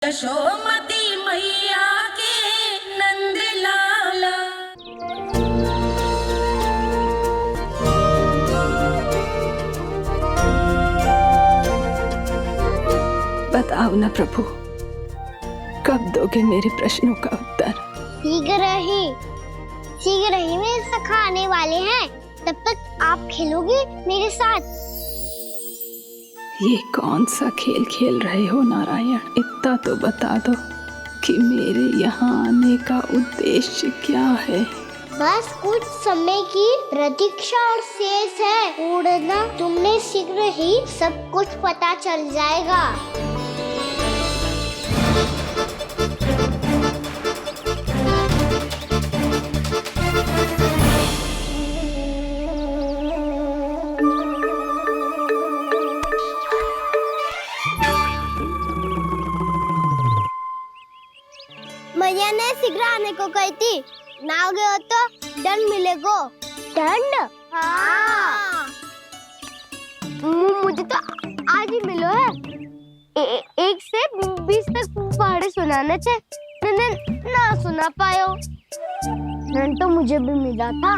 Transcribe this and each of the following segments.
यशोमती मैया के नंद लाला। बताओ ना प्रभु, कब दोगे मेरे प्रश्नों का उत्तर? शीघ्र ही मेरे सखा आने वाले हैं, तब तक आप खेलोगे मेरे साथ। ये कौन सा खेल खेल रहे हो नारायण? इतना तो बता दो कि मेरे यहाँ आने का उद्देश्य क्या है? बस कुछ समय की प्रतीक्षा और शेष है। उड़ना तुमने शीघ्र ही सब कुछ पता चल जाएगा। मैया ने शीघ्र आने को कही थी, ना हो गए हो तो दंड मिलेगा। दंड? हाँ। मुझे तो आज ही मिलो है। 1 से 20 तक पहाड़े सुनाने चे, ना सुना पायो। दंड तो मुझे भी मिला था,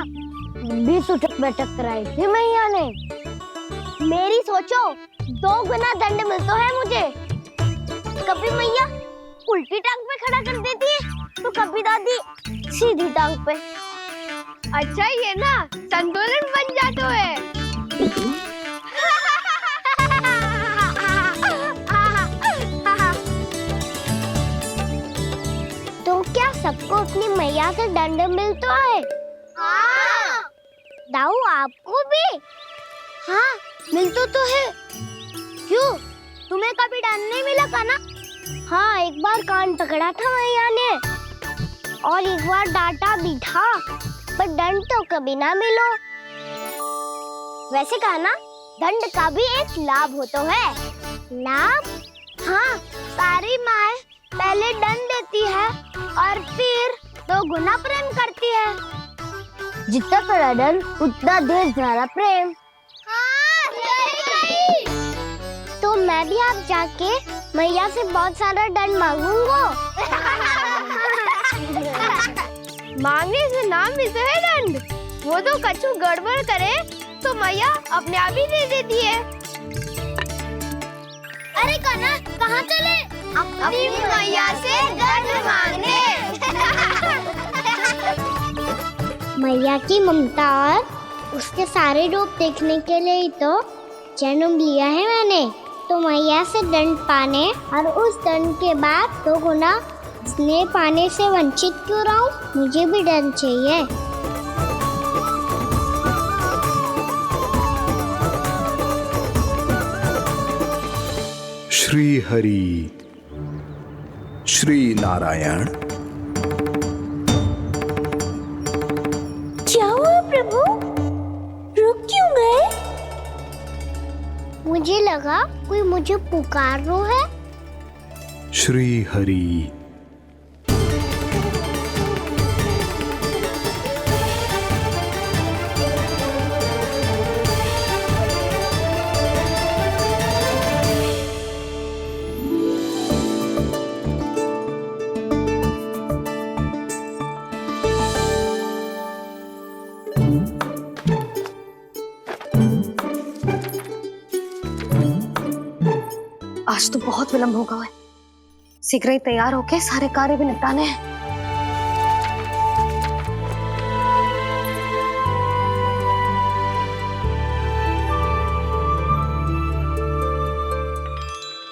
20 उठक बैठक कराई थी मैया ने। मेरी सोचो 2 गुना दंड मिलता है मुझे। कभी मैया उल्टी टांग पे खड़ा कर देती है, तो कभी दादी सीधी टांग पे। अच्छा ये ना संतुलन बन जाता है। तो क्या सबको अपनी मैया से दंड मिलता है? हाँ। दाऊ आपको भी? हाँ मिलता तो है। क्यों, तुम्हें कभी दंड नहीं मिला का ना? हाँ, एक बार कान पकड़ा था मैया ने और एक बार डांटा भी था, पर दंड तो कभी ना मिलो। वैसे कहा ना, दंड का भी एक लाभ होता है। लाभ? हाँ, सारी माँ पहले दंड देती है और फिर 2 गुना प्रेम करती है। जितना बड़ा दंड उतना ढेर सारा प्रेम। हाँ, सही। तो मैं भी आप जाके मैया से बहुत सारा दंड मांगूंगा। मांगने से नाम मिलता है दंड। वो तो कछु गड़बड़ करे तो मैया अपने आप ही दे देती है। अरे कना, कहाँ चले? अपनी मैया से दंड मांगने। मैया की ममता और उसके सारे रूप देखने के लिए ही तो जन्म लिया है मैंने। तो मैया से दंड पाने और उस दंड के बाद 2 गुना स्नेह पाने से वंचित क्यों रहूं? मुझे भी दंड चाहिए। श्री हरि श्री नारायण। क्या हुआ प्रभु? रुक क्यों गए? मुझे लगा कोई मुझे पुकार रहा है। श्री हरि। आज तो बहुत विलंब होगा है। शीघ्र ही तैयार होके सारे कार्य भी निपटाने हैं।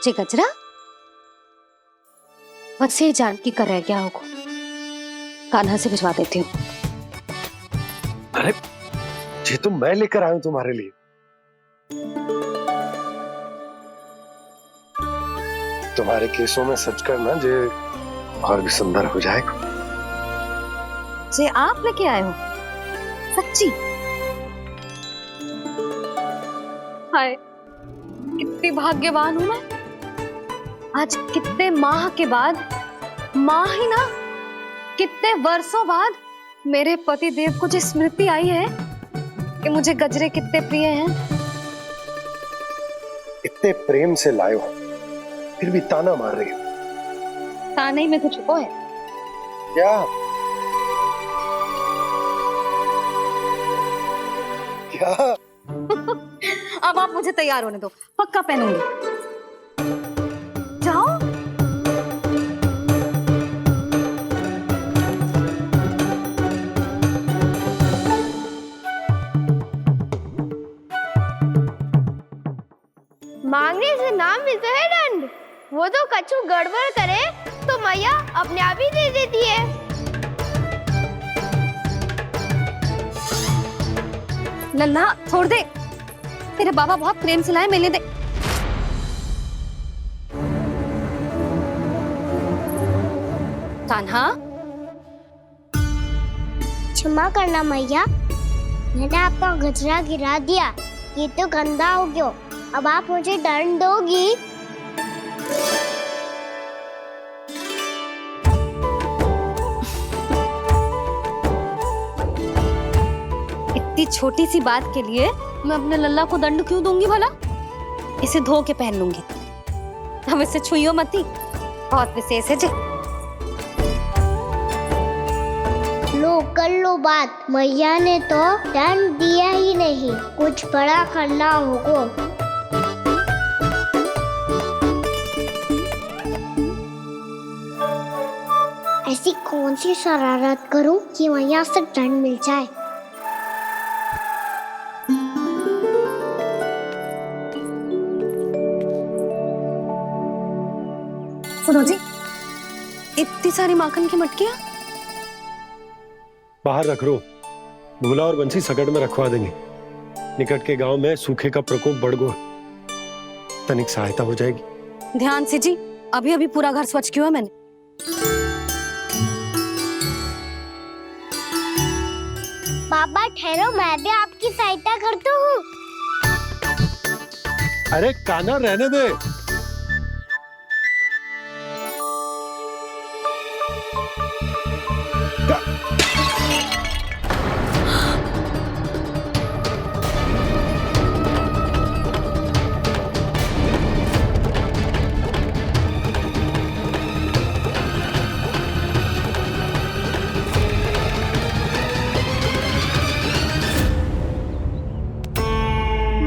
जी गजरा, बस ये जानकी कर रहे क्या होगा, कान्हा से भिजवा देती हूँ। अरे ये तो मैं लेकर आया हूं तुम्हारे लिए। तुम्हारे केसों में सच करना जे और भी सुंदर हो जाएगा। जे आप लेके आए हो? सच्ची? हाय, कितनी भाग्यवान हूं मैं। आज कितने माह के बाद, माह ही ना, कितने वर्षों बाद मेरे पति देव को जो स्मृति आई है कि मुझे गजरे कितने प्रिय हैं। इतने प्रेम से लाए हो, फिर भी ताना मार रही हो। ताने में तो छुपो है। क्या क्या? अब आप मुझे तैयार होने दो, पक्का पहनूंगी। जाओ। मांगने से ना मिलता है दंड। वो तो कछु गड़बड़ करे तो मैया अपने आप ही दे देती है। लल्ला छोड़ दे, तेरे बाबा बहुत प्रेम से लाए, मिलने दे। कान्हा, क्षमा करना मैया, मैंने आपका गजरा गिरा दिया, ये तो गंदा हो गया। अब आप मुझे दंड दोगी? इतनी छोटी सी बात के लिए मैं अपने लल्ला को दंड क्यों दूंगी भला? इसे धो के पहन लूंगी। हम इसे छुइयो मती, बहुत विशेष है जी। लो कर लो बात, मैया ने तो दंड दिया ही नहीं, कुछ बड़ा करना होगा। ऐसी कौन सी शरारत करूं कि मैया से दंड मिल जाए? सुनो जी, इतनी सारी माखन की मटकियां बाहर रख रो, भूला और बंसी सकट में रखवा देंगे। निकट के गांव में सूखे का प्रकोप बढ़ गया, तनिक सहायता हो जाएगी। ध्यान से जी, अभी अभी पूरा घर स्वच्छ किया है मैंने। पापा ठहरो, मैं भी आपकी सहायता करता हूँ। अरे कान्हा रहने दे।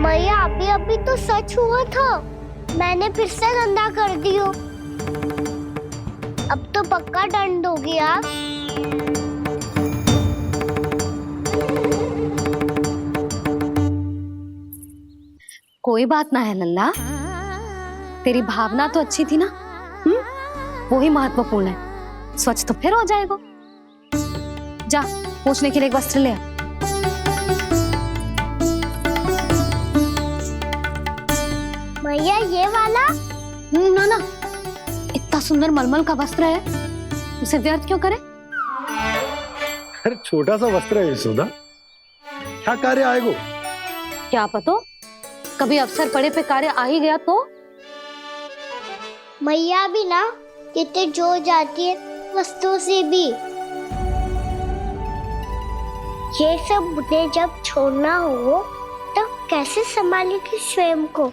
मैया अभी अभी तो सच हुआ था, मैंने फिर से गंदा कर दियो। अब तो पक्का दंड दोगी आप। कोई बात ना है लल्ला, तेरी भावना तो अच्छी थी ना, वही महत्वपूर्ण है। स्वच्छ तो फिर हो जाएगा। जा, पोंछने के लिए एक वस्त्र ले आ। भैया ये वाला? ना ना, इतना सुंदर मलमल का वस्त्र है, उसे व्यर्थ क्यों करे? अरे छोटा सा वस्त्र है यशोदा, क्या कार्य आएगा? क्या पता, कभी अवसर पड़े पे कार्य आ ही गया तो। मैया भी ना कितने जो जाती है वस्तुओं से भी। ये सब मुझे जब छोड़ना हो तो कैसे संभालेगी स्वयं को?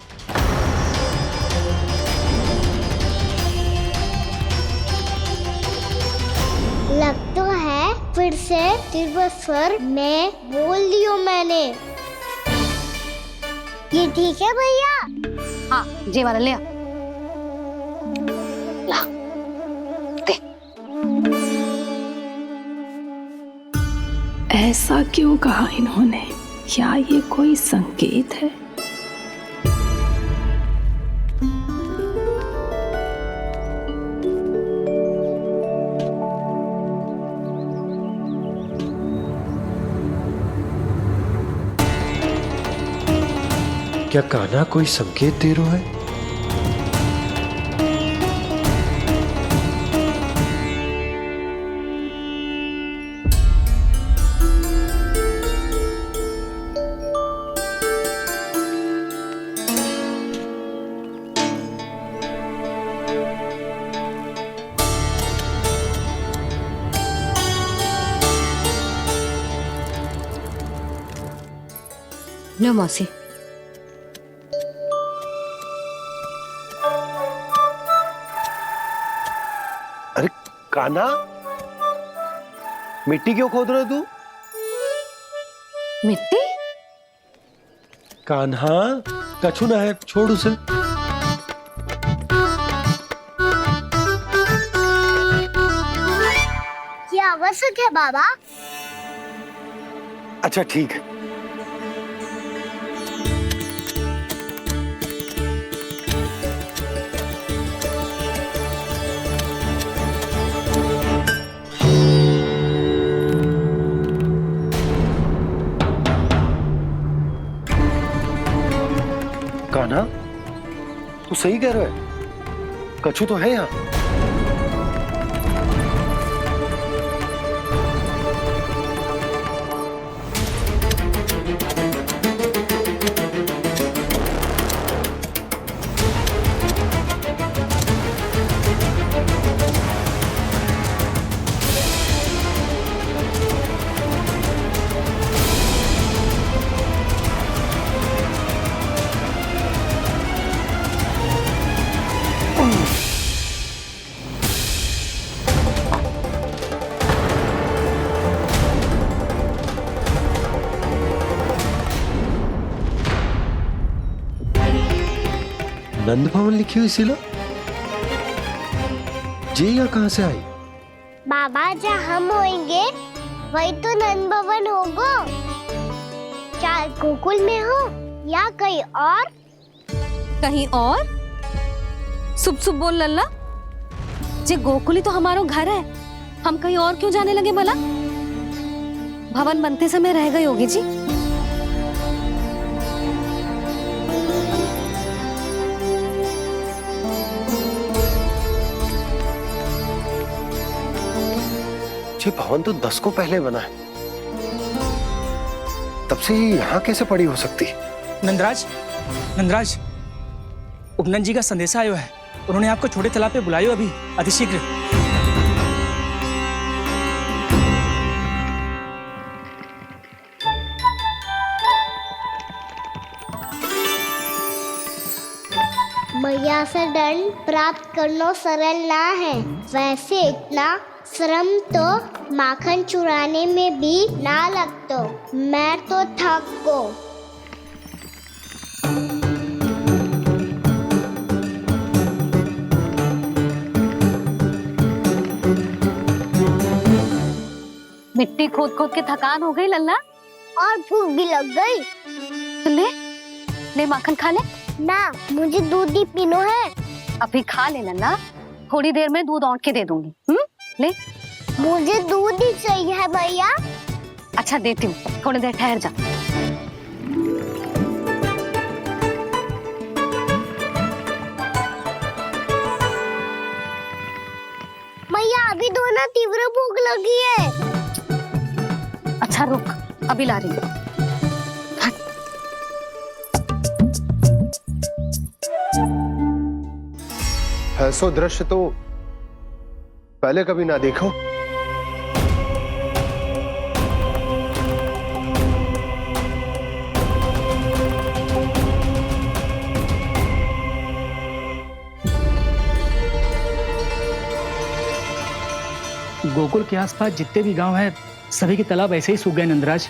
लग तो है फिर से तिरस्वर में बोल दियो मैंने। ये ठीक है भैया? हाँ, ये वाला ले आ। ला, दे। ऐसा क्यों कहा इन्होंने? क्या ये कोई संकेत है? क्या कान्हा कोई संकेत दे रहा है? लो मौसी। कान्हा, मिट्टी क्यों खोद रहे तू? मिट्टी? कान्हा, कछु ना है, छोड़ उसे। ये आवश्यक है बाबा। अच्छा ठीक है। कान्हा, तू सही कह रहा है, कछु तो है यहाँ। नंद भवन लिखी हुई शिला, जी यहाँ कहाँ से आई? बाबा जहाँ हम होंगे वही तो नंद भवन होगा। चाहे गोकुल में हो या कहीं और। कहीं और? सुब सुब बोल लल्ला। जे गोकुली तो हमारो घर है, हम कहीं और क्यों जाने लगे भला? भवन बनते समय रह गए होगी जी। ये भवन तो 10 को पहले बना है, तब से यहाँ कैसे पड़ी हो सकती? नंदराज, नंदराज, उपनंद जी का संदेशा आयो है। उन्होंने आपको छोटे तालाब पे बुलायो अभी, अतिशीघ्र। मैया से दंड प्राप्त करना सरल ना है। वैसे इतना श्रम तो माखन चुराने में भी ना लगतो। मैं तो थक गो। मिट्टी खोद खोद के थकान हो गई लल्ला, और भूख भी लग गई। तो ले ले माखन खा ले। ना, मुझे दूध ही पीनो है। अभी खा ले लल्ला, थोड़ी देर में दूध औंट के दे दूंगी। ले। मुझे दूध ही चाहिए भैया। अच्छा देती हूँ, थोड़ी देर ठहर जा। मैया अभी दोनों तीव्र भूख लगी है। अच्छा रुक, अभी ला रही हूँ। ऐसो दृश्य तो पहले कभी ना देखो। गोकुल के आसपास जितने भी गांव हैं, सभी के तालाब ऐसे ही सूख गए नंदराज।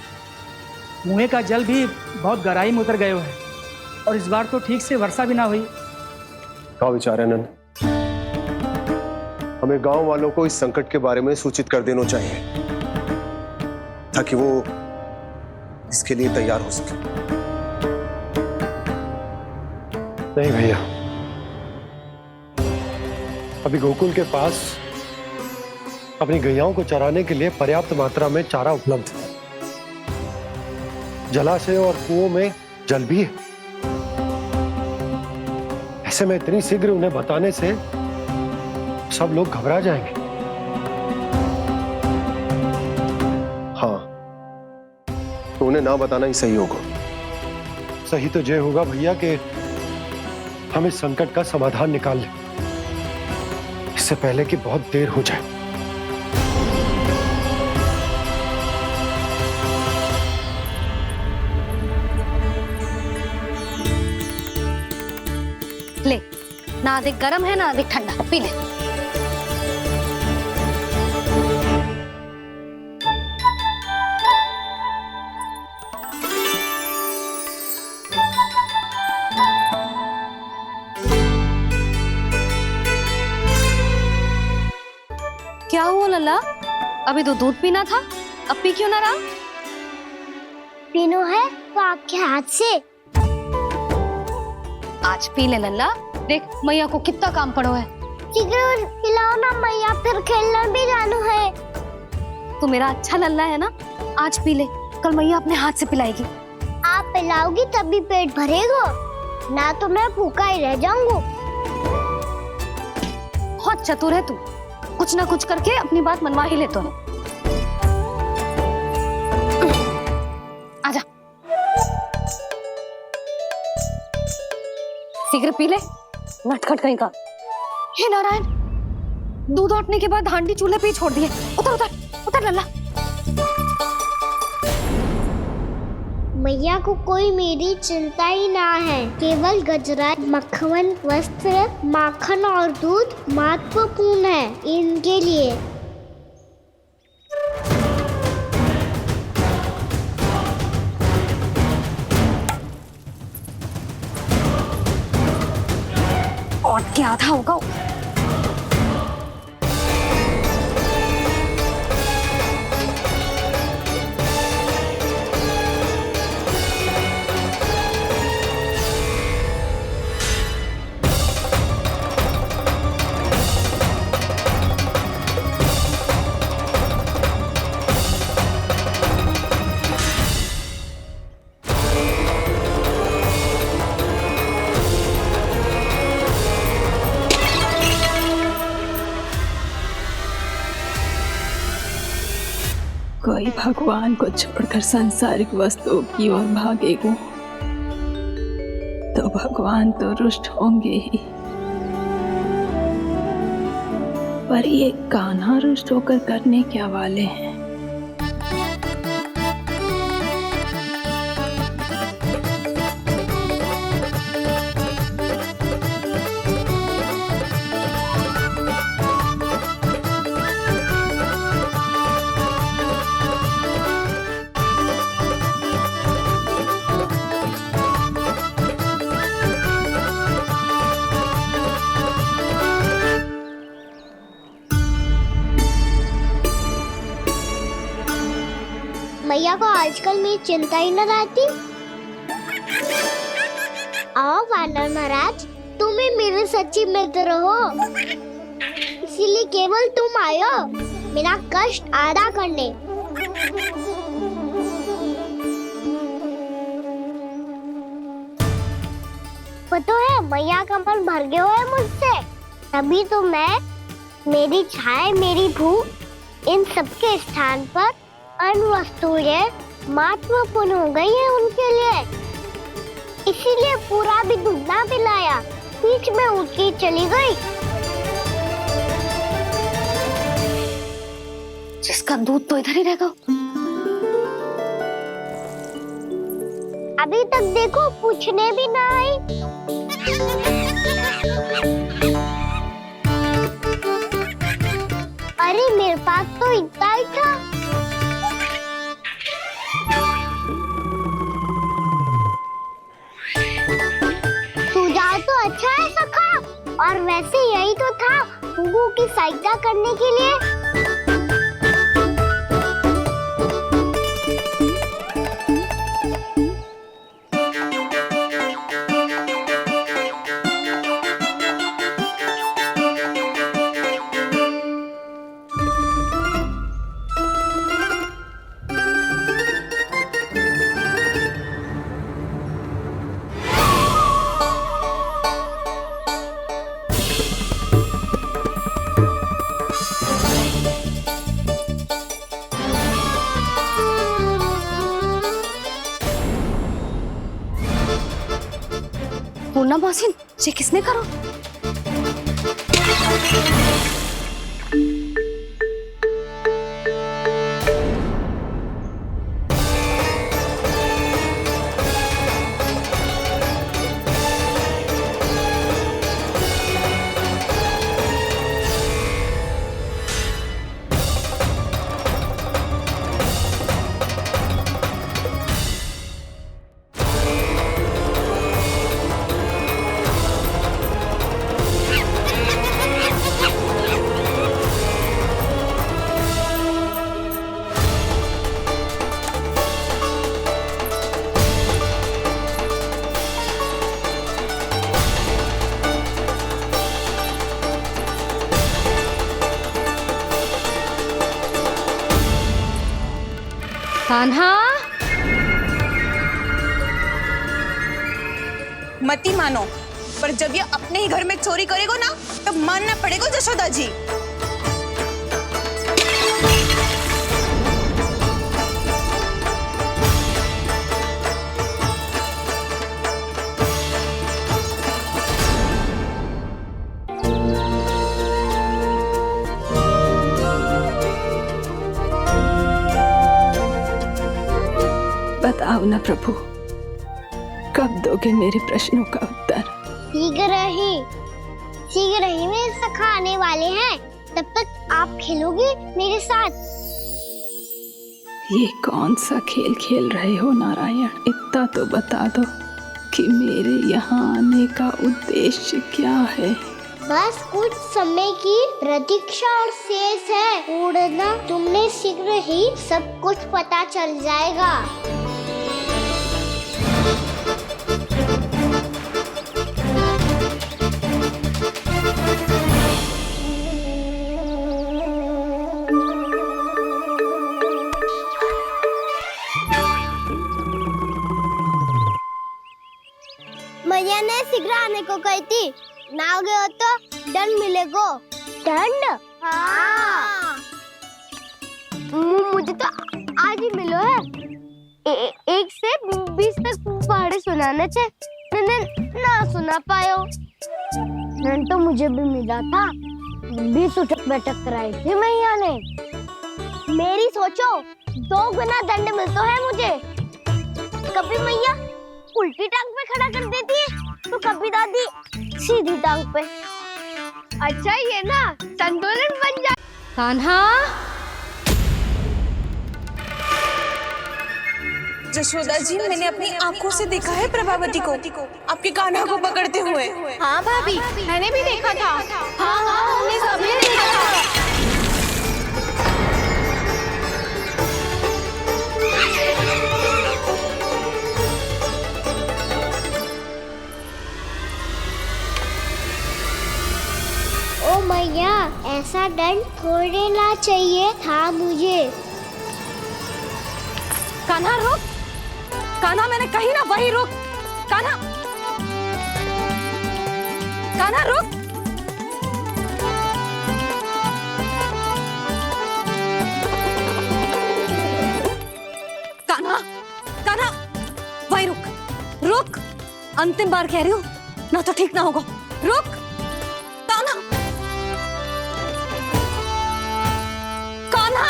कुएं का जल भी बहुत गहराई में उतर गए है, और इस बार तो ठीक से वर्षा भी ना हुई। क्या विचार है नंद? हमें गांव वालों को इस संकट के बारे में सूचित कर देना चाहिए, ताकि वो इसके लिए तैयार हो सके। नहीं भैया, अभी गोकुल के पास अपनी गैयाओं को चराने के लिए पर्याप्त मात्रा में चारा उपलब्ध है। जलाशय और कुओं में जल भी है। ऐसे में इतनी शीघ्र उन्हें बताने से सब लोग घबरा जाएंगे। हाँ, तो उन्हें ना बताना ही सही होगा। सही तो ये होगा भैया कि हम इस संकट का समाधान निकाल लें, इससे पहले कि बहुत देर हो जाए। ले, ना अधिक गर्म है ना अधिक ठंडा, पी ले। क्या हुआ लल्ला? अभी तो दूध पीना था, अब पी क्यों ना रहा? पीनो है तो आपके हाथ से। आज पी ले लल्ला, देख मैया को कितना काम पड़ो है। शीघ्र पिलाओ ना मैया, फिर खेलने भी जाना है। तू मेरा अच्छा लल्ला है ना, आज पी ले, कल मैया अपने हाथ से पिलाएगी। आप पिलाओगी तभी पेट भरेगा, ना तो मैं भूखा ही रह जाऊंगा। बहुत चतुर है तू, कुछ ना कुछ करके अपनी बात मनवा ही लेता है। आजा, शीघ्र पी ले, नटखट कहीं का। हे नारायण, दूध औटने के बाद हांडी चूल्हे पे ही छोड़ दिए। उतर उतर उतर लल्ला। मैया को कोई मेरी चिंता ही ना है, केवल गजरा, मक्खन, वस्त्र, माखन और दूध महत्वपूर्ण है इनके लिए। और क्या था होगा? कोई भगवान को छोड़कर सांसारिक वस्तुओं की ओर भागेगा तो भगवान तो रुष्ट होंगे ही, पर ये कान्हा रुष्ट होकर करने क्या वाले हैं? मैया को आजकल मेरी चिंता ही न रहती। आओ वानर महाराज, तुम ही मेरे सच्ची मित्र हो, इसीलिए केवल तुम आयो मेरा कष्ट आधा करने। पता है मैया का मन भर गया है मुझसे, तभी तो मैं, मेरी छाया, मेरी भूख, इन सबके स्थान पर अन्य वस्तुएं महत्वपूर्ण हो गई है उनके लिए। इसीलिए पूरा भी दूध ना पिलाया, बीच में उठ के चली गई। जिसका दूध तो इधर ही रहेगा। अभी तक देखो पूछने भी ना आई। अरे मेरे पास तो इतना ही था। सुझाव तो अच्छा है सखा, और वैसे यही तो था गुगु की सहायता करने के लिए। पूर्णा मौसी, ये किसने करो? कान्हा, मती मानो, पर जब ये अपने ही घर में चोरी करेगो ना, तब मानना पड़ेगा जशोदा जी। बताओ ना प्रभु, कब दोगे मेरे प्रश्नों का उत्तर? शीघ्र ही मेरे सखा आने वाले हैं, तब तक आप खेलोगे मेरे साथ। ये कौन सा खेल खेल रहे हो नारायण? इतना तो बता दो कि मेरे यहाँ आने का उद्देश्य क्या है? बस कुछ समय की प्रतीक्षा और शेष है। उड़ना तुमने शीघ्र ही सब कुछ पता चल जाएगा। मैया ने शीघ्र आने को कही थी, ना हो गए हो तो दंड मिलेगा। दंड? हाँ। मुझे तो आज ही मिलो है। 1 से 20 तक पहाड़े सुनाने चे, ना सुना पायो। दंड तो मुझे भी मिला था, 20 उठक बैठक कराई थी मैया ने। मेरी सोचो, 2 गुना दंड मिलता है मुझे। कभी मैया उल्टी टांग पे खड़ा कर देती है, तो कभी दादी सीधी टांग पे। अच्छा ये ना संतुलन बन जाए। कान्हा, जशोदा जी, मैंने अपनी आंखों से देखा है प्रभावती को आपके कान्हा को पकड़ते हुए। हाँ भाभी, मैंने भी देखा था। हाँ, हमने सबने देखा था। ओ मैया, ऐसा दंड थोड़े ना चाहिए था मुझे। कान्हा रुक, कान्हा मैंने कही ना वही रुक। कान्हा, कान्हा रुक। कान्हा, कान्हा वही रुक, रुक। अंतिम बार कह रही हूँ, ना तो ठीक ना होगा। रुक कान्हा, कान्हा।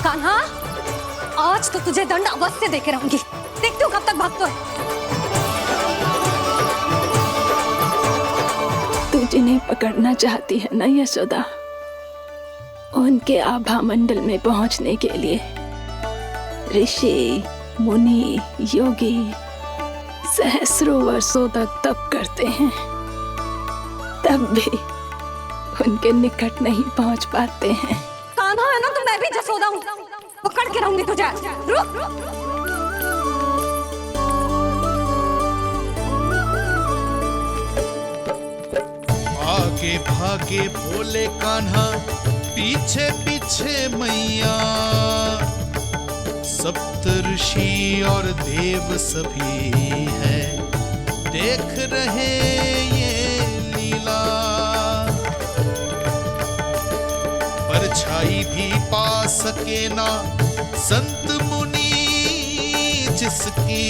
कान्हा, आज तो तुझे दंड अवश्य देके रहूंगी। देखती हूँ कब तक भागता है। तू जिन्हें पकड़ना चाहती है ना यशोदा, उनके आभा मंडल में पहुंचने के लिए ऋषि, मुनि, योगी सहस्रों वर्षों तक तप करते हैं, तब भी उनके निकट नहीं पहुंच पाते हैं। कान्हा है ना, तो मैं भी जसोदा हूँ, पकड़ के रहूंगी तुझे। रुक। आगे भागे बोले कान्हा, पीछे पीछे मैया। सप्तऋषि और देव सभी हैं, देख रहे ये लीला। परछाई भी पा सके ना संत मुनि, जिसकी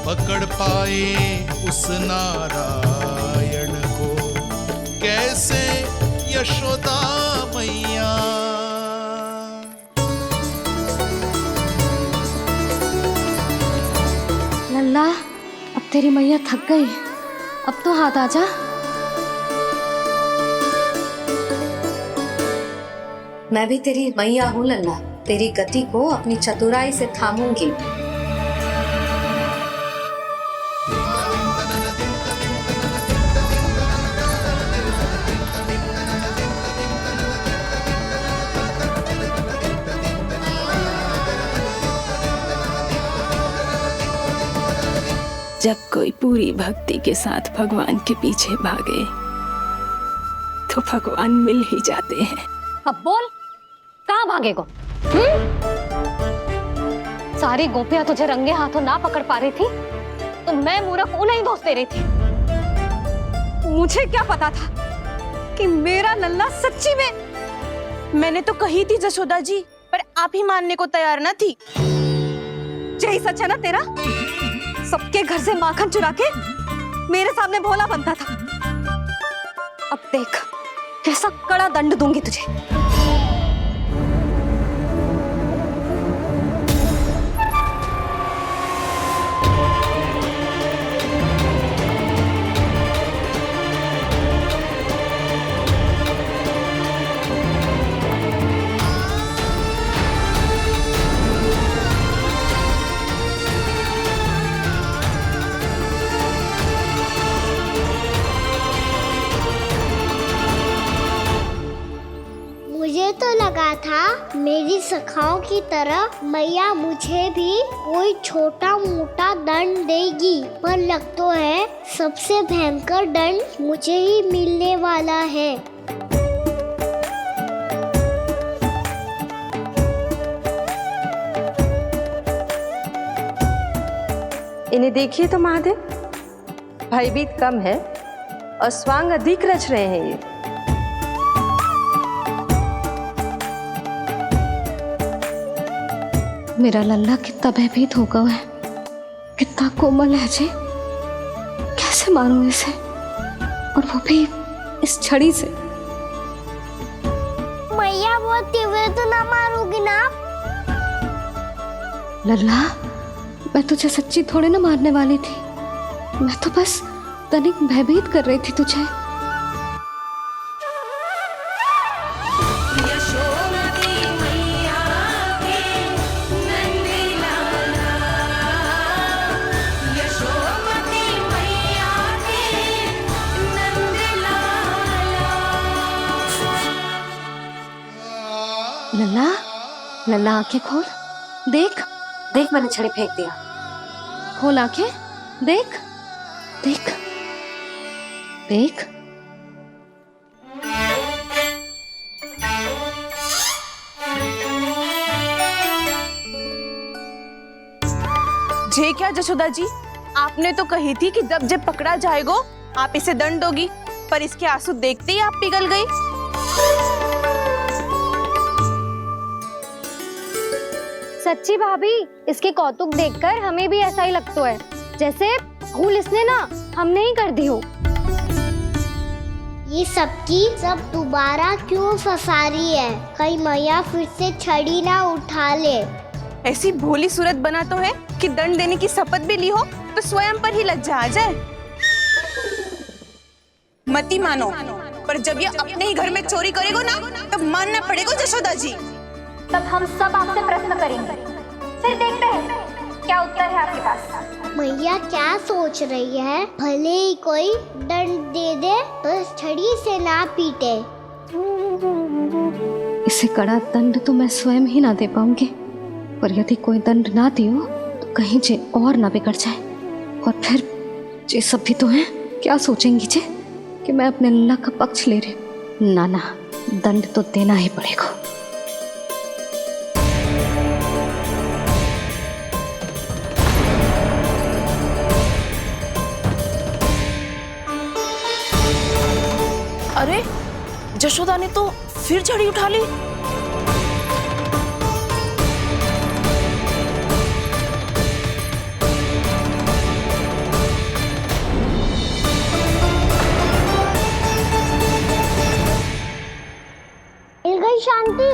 पकड़ पाए उस नारायण को, कैसे यशोदा मैया। लल्ला, अब तेरी मैया थक गई, अब तो हाथ आजा। मैं भी तेरी मैया हूँ लल्ला। तेरी गति को अपनी चतुराई से थामूंगी। जब कोई पूरी भक्ति के साथ भगवान के पीछे भागे तो भगवान मिल ही जाते हैं। अब बोल, कहाँ भागेगा? सारी गोपियां तुझे रंगे हाथों ना पकड़ पा रही थी तो मैं मूर्ख उन्हें ही दोष दे रही थी। मुझे क्या पता था कि मेरा लल्ला सच्ची में। मैंने तो कही थी जशोदा जी, पर आप ही मानने को तैयार न थी। यही सच है ना तेरा? सबके घर से माखन चुरा के मेरे सामने भोला बनता था। अब देख कैसा कड़ा दंड दूंगी तुझे। मुझे तो लगा था मेरी सखाओं की तरह मैया मुझे भी कोई छोटा मोटा दंड देगी, पर लग तो है सबसे भयंकर दंड मुझे ही मिलने वाला है। इन्हें देखिए तो महादेव, भयभीत कम है और स्वांग अधिक रच रहे हैं ये। मेरा लल्ला कितना भयभीत होगा है, कितना कोमल है जी। कैसे मारूं इसे, और वो भी इस छड़ी से। मैया बोलते हुए तो ना मारोगी ना? लल्ला, मैं तुझे सच्ची थोड़े ना मारने वाली थी। मैं तो बस तनिक भयभीत कर रही थी तुझे। लल्ला, लल्ला आंखें खोल, देख देख मैंने छड़ी फेंक दिया। खोल आंखें, देख देख देख। जे क्या जशोदा जी, आपने तो कही थी कि जब जब पकड़ा जाएगा आप इसे दंड दोगी, पर इसके आंसू देखते ही आप पिघल गई। सच्ची भाभी, इसके कौतुक देखकर हमें भी ऐसा ही लगता है जैसे भूल इसने ना हमने ही कर दी हो। ये सबकी सब दोबारा क्यों फंसा रही है? कहीं मैया फिर से छड़ी ना उठा ले। ऐसी भोली सूरत बना तो है कि दंड देने की शपथ भी ली हो तो स्वयं पर ही लज्जा आ जाए। मती मानो, पर जब ये अपने ही घर में चोरी करेगा ना तब मानना पड़ेगा जशोदा जी। तब हम सब आपसे प्रश्न करेंगे, फिर देखते हैं क्या उत्तर है आपके पास। मैया क्या सोच रही है? भले ही कोई दंड दे दे, बस छड़ी से ना पीटे। इसे कड़ा दंड तो मैं स्वयं ही ना दे पाऊंगी, पर यदि कोई दंड ना दियो तो कहीं जे और ना बिगड़ जाए। और फिर जे सब भी तो हैं, क्या सोचेंगी जे कि मैं अपने लल्ला का पक्ष ले रही। ना ना, दंड तो देना ही पड़ेगा। अरे जशोदा ने तो फिर छड़ी उठा ली। मिल गई शांति,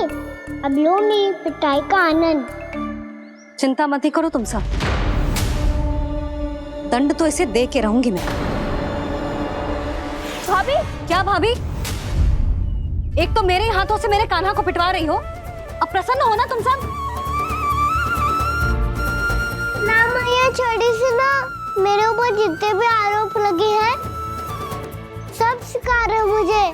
अब लो मेरी पिटाई का आनंद। चिंता मत ही करो तुम सब, दंड तो इसे दे के रहूंगी मैं। भाभी, क्या भाभी? एक तो मेरे हाथों से मेरे कान्हा को पिटवा रही हो, अब प्रसन्न हो ना तुम सब? ना मैया छोड़ी सी ना, मेरे ऊपर जितने भी आरोप लगे हैं सब स्वीकार है मुझे,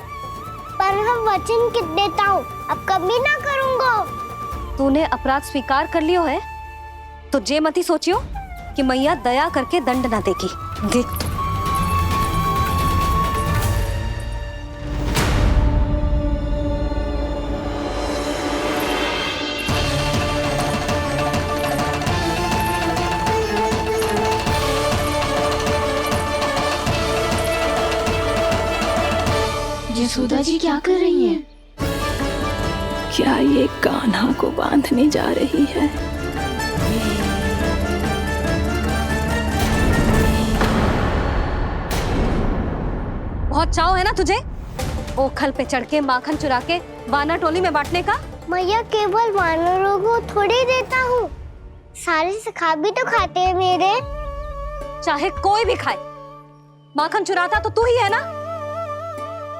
पर मैं वचन कित देता हूँ अब कभी ना करूँगा। तूने अपराध स्वीकार कर लियो है तो जे मती सोचियो कि मैया दया करके दंड ना देगी। देख यशोदा जी क्या कर रही हैं? क्या ये कान्हा को बांधने जा रही है? बहुत चाव है ना तुझे ओखल पे चढ़ के माखन चुरा के वानर टोली में बांटने का? मैया केवल वानरों को थोड़ी देता हूँ, सारे सखा भी तो खाते हैं मेरे। चाहे कोई भी खाए, माखन चुराता तो तू ही है ना।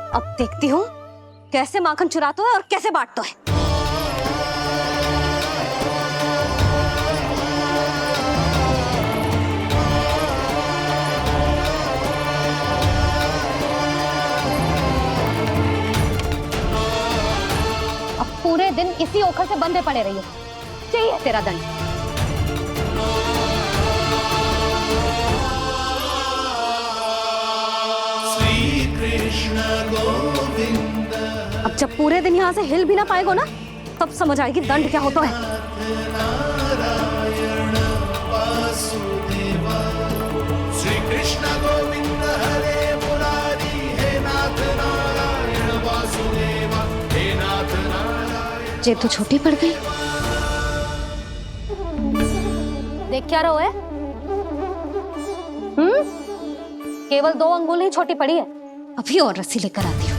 अब देखती हूँ कैसे माखन चुराता है और कैसे बांटता है। अब पूरे दिन इसी ओखल से बंधे पड़े रहिए, चाहिए तेरा दंड। अब जब पूरे दिन यहाँ से हिल भी ना पाएगो ना, तब समझ आएगी दंड क्या होता है। श्री कृष्ण गोविंद हरे मुरारी, हे नाथ नारायण वासुदेवा, हे नाथ नारायण। जे तो छोटी पड़ गई। देख क्या रहो है? केवल 2 अंगुल ही छोटी पड़ी है, अभी और रस्सी लेकर आती हूँ।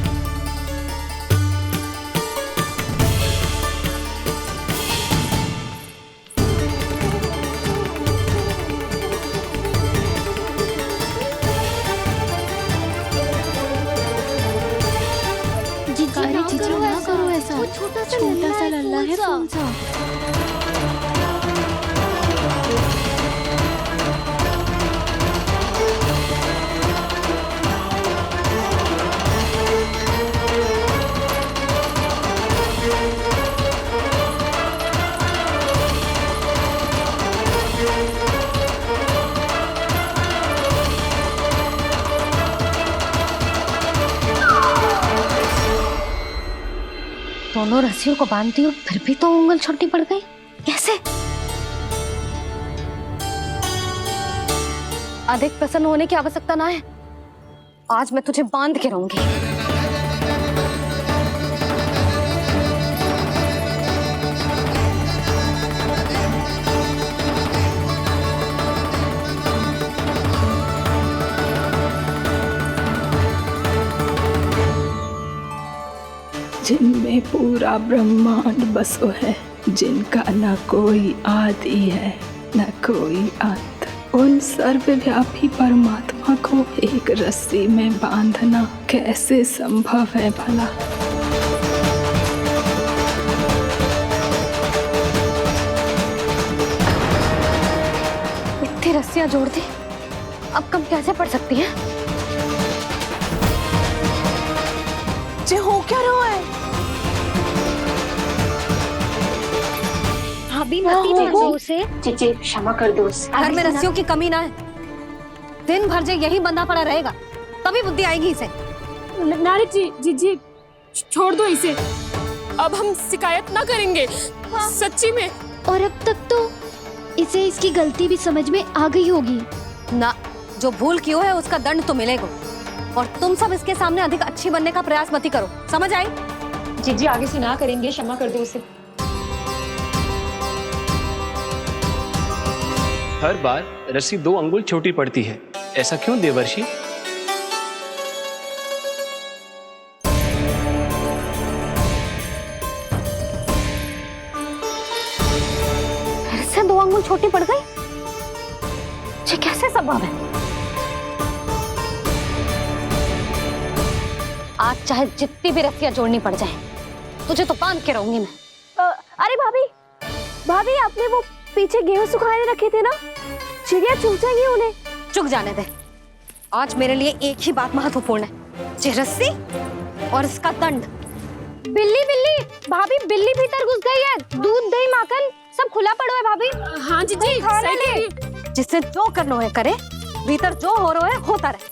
ना करो ऐसा, छोटा सा लल्ला है कौन सा? दोनों रस्सियों को बांधती हूँ, फिर भी तो उंगल छोटी पड़ गई। कैसे? अधिक प्रसन्न होने की आवश्यकता ना है, आज मैं तुझे बांध के रहूंगी। जिनमें पूरा ब्रह्मांड बसो है, जिनका न कोई आदि है न कोई अंत, उन सर्वव्यापी परमात्मा को एक रस्सी में बांधना कैसे संभव है भला? इतनी रस्सियां जोड़ दी, अब कम कैसे पड़ सकती हैं? जे हो क्या रहा है? भाभी मती देखो उसे। जीजी क्षमा कर दो उसे। घर में रस्सियों की कमी ना है, दिन भर जे यही बंधा पड़ा रहेगा तभी बुद्धि आएगी इसे। नारी जी छोड़ दो इसे, अब हम शिकायत ना करेंगे। सच्ची में। और अब तक तो इसे इसकी गलती भी समझ में आ गई होगी ना। जो भूल की हो है उसका दंड तो मिलेगा, और तुम सब इसके सामने अधिक अच्छी बनने का प्रयास मत करो, समझ आई? जीजी आगे से ना करेंगे, क्षमा कर दो उसे। हर बार रस्सी 2 अंगुल छोटी पड़ती है, ऐसा क्यों देवर्षि? फिर से 2 अंगुल छोटी पड़ गई? ये कैसे संभव है? आज चाहे जितनी भी रस्सियां जोड़नी पड़ जाए, तुझे तो बांध के रहूंगी मैं। अरे भाभी, भाभी आपने वो पीछे गेहूं सुखाने रखे थे ना, चिड़िया चुग जाएंगी उन्हें। चुक जाने दे। आज मेरे लिए एक ही बात महत्वपूर्ण है, ये रस्सी और इसका दंड। बिल्ली बिल्ली, भाभी बिल्ली भीतर घुस गई है। दूध दही माखन सब खुला पड़ा है भाभी। हाँ जी जी, सही कह रही है। जिससे जो करना है करे, भीतर जो हो रहा है होता रहे,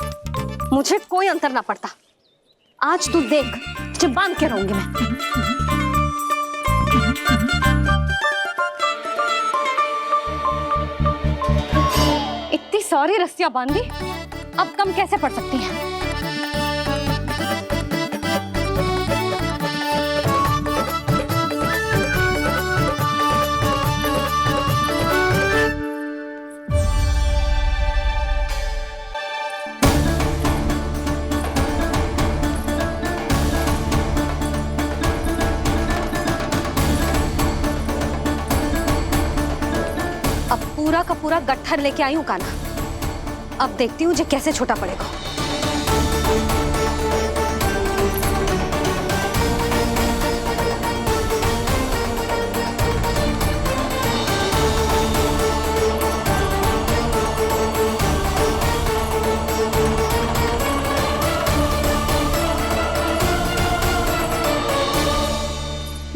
मुझे कोई अंतर ना पड़ता। आज तू देख, तुझे बांध के रहूंगी मैं। इतनी सारी रस्सियां बांधी, अब कम कैसे पड़ सकती हैं? अब पूरा का पूरा गट्ठर लेके आई हूं कान्हा। अब देखती हूँ ये कैसे छोटा पड़ेगा।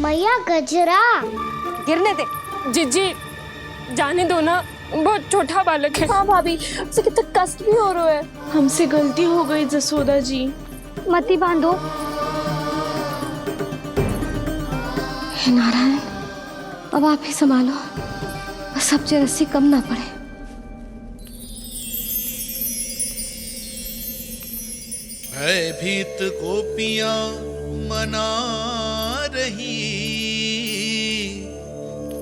मैया गजरा गिरने दे। जीजी जाने दो ना, बहुत छोटा बालक है। हाँ भाभी, उसे कितना कष्ट भी हो रहा है। हमसे गलती हो गई जसोदा जी। मती बांधो। हे नारायण, अब आप ही संभालो, बस अब ये रस्सी कम ना पड़े। भयभीत गोपियां मना रही,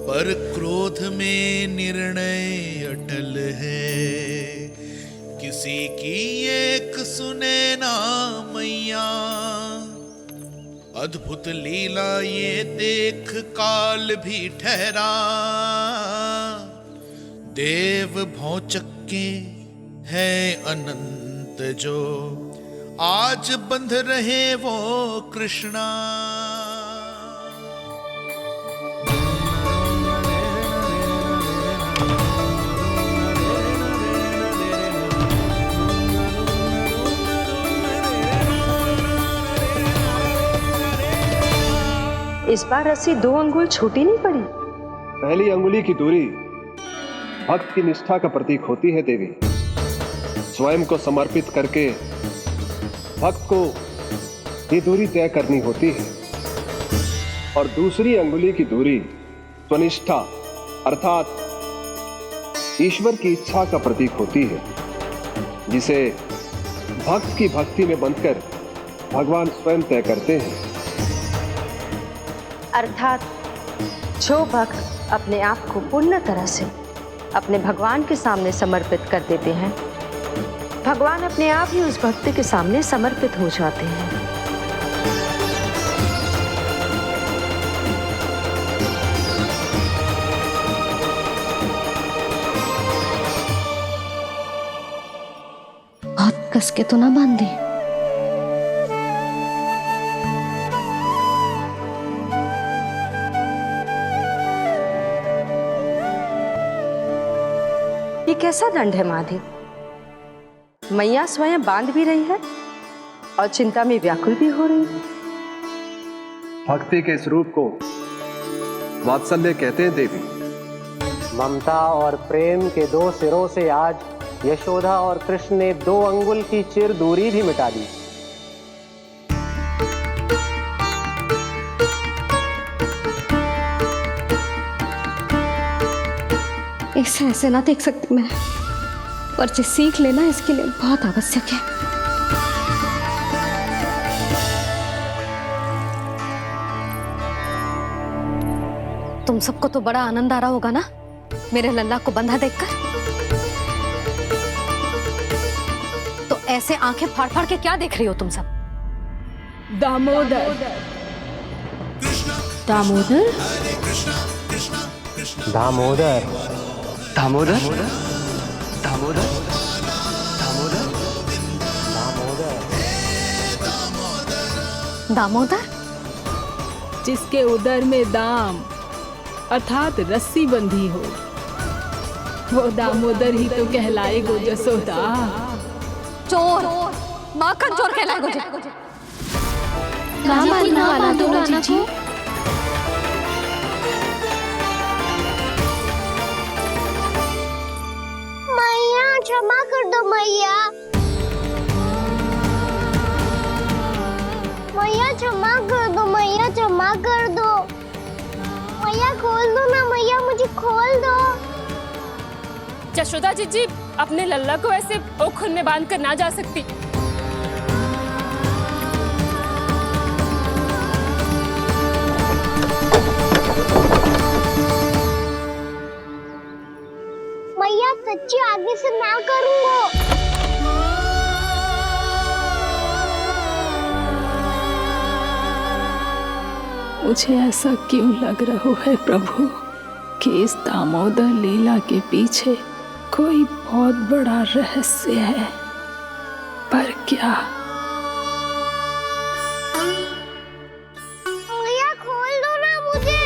पर क्रोध में निर्णय अटल है। किसी की एक सुने ना मैया, अद्भुत लीला ये देख काल भी ठहरा। देव भौचक्के है अनंत जो, आज बंध रहे वो कृष्णा। इस बार रस्सी 2 अंगुल छोटी नहीं पड़ी। पहली अंगुली की दूरी भक्त की निष्ठा का प्रतीक होती है देवी। स्वयं को समर्पित करके भक्त को ये दूरी तय करनी होती है। और दूसरी अंगुली की दूरी स्वनिष्ठा अर्थात ईश्वर की इच्छा का प्रतीक होती है, जिसे भक्त की भक्ति में बंधकर भगवान स्वयं तय करते हैं। अर्थात जो भक्त अपने आप को पूर्ण तरह से अपने भगवान के सामने समर्पित कर देते हैं, भगवान अपने आप ही उस भक्त के सामने समर्पित हो जाते हैं। बहुत कस के तो ना बांधी। ये कैसा दंड है माधे? मैया स्वयं बांध भी रही है और चिंता में व्याकुल भी हो रही है। भक्ति के इस रूप को वात्सल्य कहते हैं देवी। ममता और प्रेम के 2 सिरों से आज यशोदा और कृष्ण ने 2 अंगुल की चिर दूरी भी मिटा दी। इसे ऐसे ना देख सकती मैं, पर जो सीख लेना इसके लिए बहुत आवश्यक है। तुम सबको तो बड़ा आनंद आ रहा होगा ना मेरे लल्ला को बंधा देखकर। तो ऐसे आंखें फाड़ फाड़ के क्या देख रही हो तुम सब? दामोदर। दामोदर? दामोदर। दामोदर? दामोदर? दामोदर? जिसके उदर में दाम अर्थात रस्सी बंधी हो, वो दामोदर ही तो कहलाए गो जसोदा। चोर, माखन चोर कहलाए गो। जी मैया क्षमा कर दो मैया। मैया क्षमा कर दो, मैया क्षमा कर दो। मैया खोल दो ना मैया, मुझे खोल दो। जशोदा जी अपने लल्ला को ऐसे ओखल में बांध कर ना जा सकती। मैया सच्ची आगे से ना करूंगा। मुझे ऐसा क्यों लग रहा है प्रभु कि इस दामोदर लीला के पीछे कोई बहुत बड़ा रहस्य है, पर क्या? मैया खोल दो ना मुझे।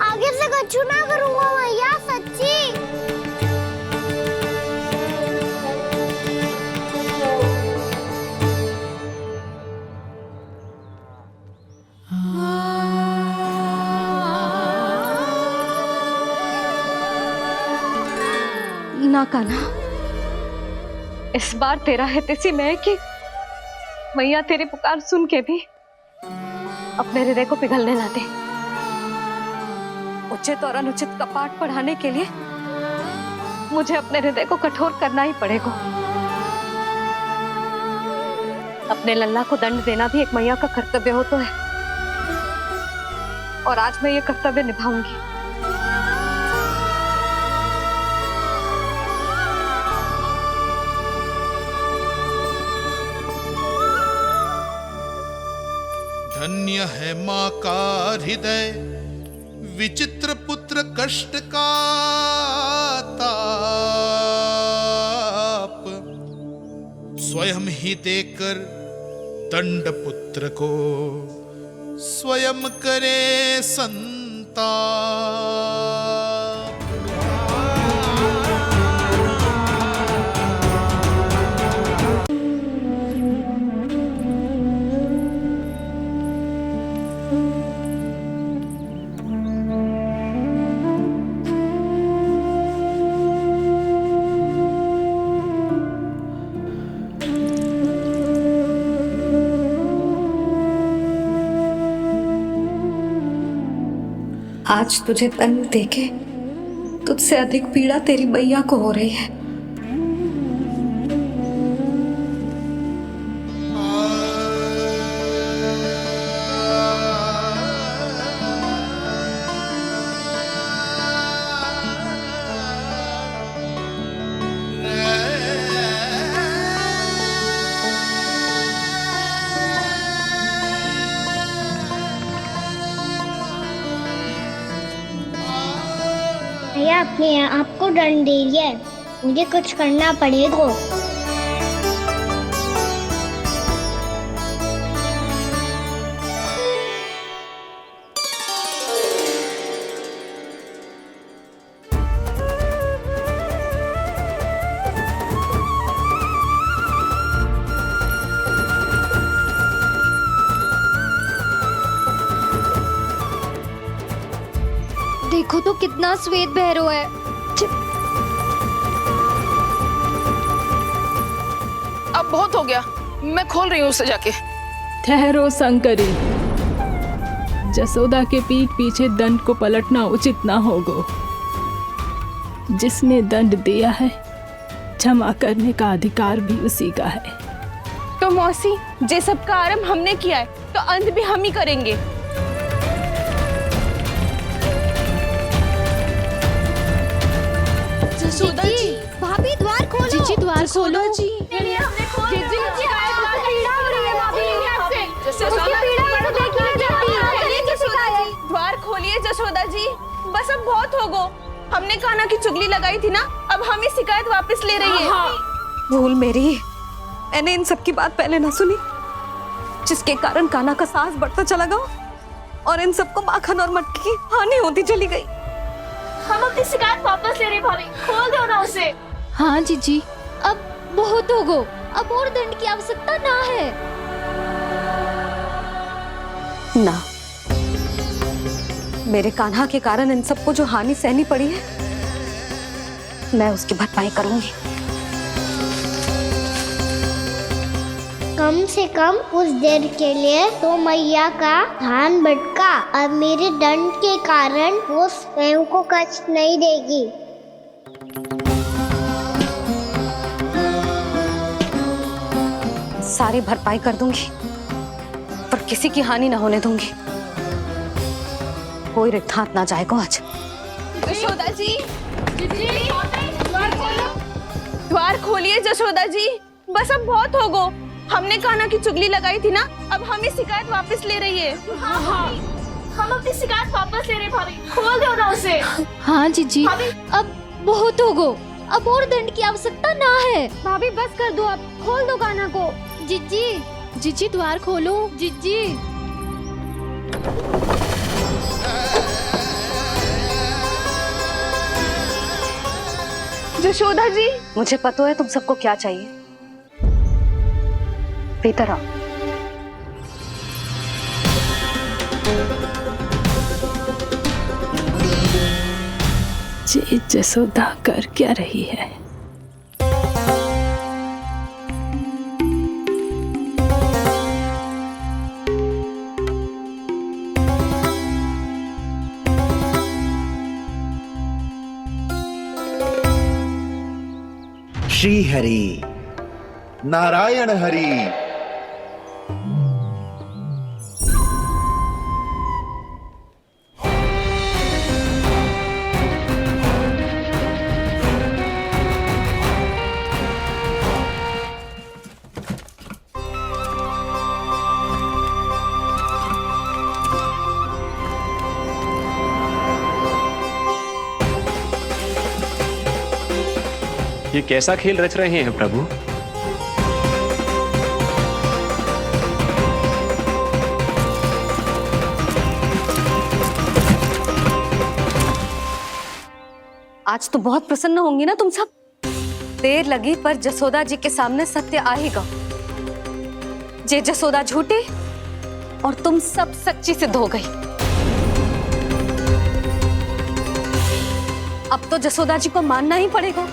आगे से कछु ना करूंगा मैया, सच्ची। ना कान्हा, इस बार तेरा है तेसी मैं कि मैया तेरी पुकार सुन के भी अपने हृदय को पिघलने ना दे। उचित और अनुचित का पाठ पढ़ाने के लिए मुझे अपने हृदय को कठोर करना ही पड़ेगा। अपने लल्ला को दंड देना भी एक मैया का कर्तव्य हो तो है, और आज मैं ये कर्तव्य निभाऊंगी। धन्य है माँ का हृदय, विचित्र पुत्र कष्ट का ताप, स्वयं ही देकर दंड पुत्र को स्वयं करे संताप। आज तुझे दंड देके तुझसे अधिक पीड़ा तेरी मैया को हो रही है। भैया अपने आपको दंड दे रही है, मुझे कुछ करना पड़ेगा। देखो तो कितना श्वेत भैरव है। अब बहुत हो गया, मैं खोल रही हूँ उसे जाके। ठहरो शंकरी, जसोदा के पीठ पीछे दंड को पलटना उचित ना होगा। जिसने दंड दिया है, क्षमा करने का अधिकार भी उसी का है। तो मौसी, जे सब का आरंभ हमने किया है तो अंत भी हम ही करेंगे। जसोदा जी, भाभी द्वार खोलो। जीजी द्वार खोलो। जी द्वार खोलिए जसोदा जी, बस अब बहुत हो गो। हमने कान्हा की चुगली लगाई थी ना, अब हम ही शिकायत वापस ले रही है। भूल मेरी, मैंने इन सब की बात पहले ना सुनी, जिसके कारण कान्हा का साहस बढ़ता चला गया और इन सबको माखन और मटकी की हानि होती चली गई। हम अपनी शिकायत वापस ले रहे भाभी, खोल दो ना उसे। हाँ जीजी, अब बहुत हो गो, अब और दंड की आवश्यकता ना है। ना, मेरे कान्हा के कारण इन सबको जो हानि सहनी पड़ी है, मैं उसकी भरपाई करूंगी। कम से कम कुछ देर के लिए तो मैया का ध्यान भटका और मेरे दंड के कारण वो स्वयं को कष्ट नहीं देगी। सारी भरपाई कर दूंगी, पर किसी की हानि ना होने दूंगी। कोई रिक्त हाथ ना जाएगा आज। जशोदा जी, द्वार खोलिए जशोदा जी, बस अब बहुत हो गो। हमने कान्हा की चुगली लगाई थी ना, अब हमें शिकायत वापस ले रही है। हाँ, हम अपनी शिकायत वापस ले रहे भाभी, खोल दो ना उसे। हाँ जीजी, अब बहुत हो गो, अब और दंड की आवश्यकता ना है। भाभी बस कर दो, अब खोल दो कान्हा को। जीजी, जीजी द्वार खोलो। जीजी, जशोदा जी, मुझे पता है तुम सबको क्या चाहिए। भीतर आओ। जी जसोदा कर क्या रही है? श्री हरि नारायण हरि। ये कैसा खेल रच रहे हैं प्रभु? आज तो बहुत प्रसन्न होंगी ना तुम सब। देर लगी पर जसोदा जी के सामने सत्य आएगा। जे जसोदा झूठी और तुम सब सच्ची सिद्ध हो गई। अब तो जसोदा जी को मानना ही पड़ेगा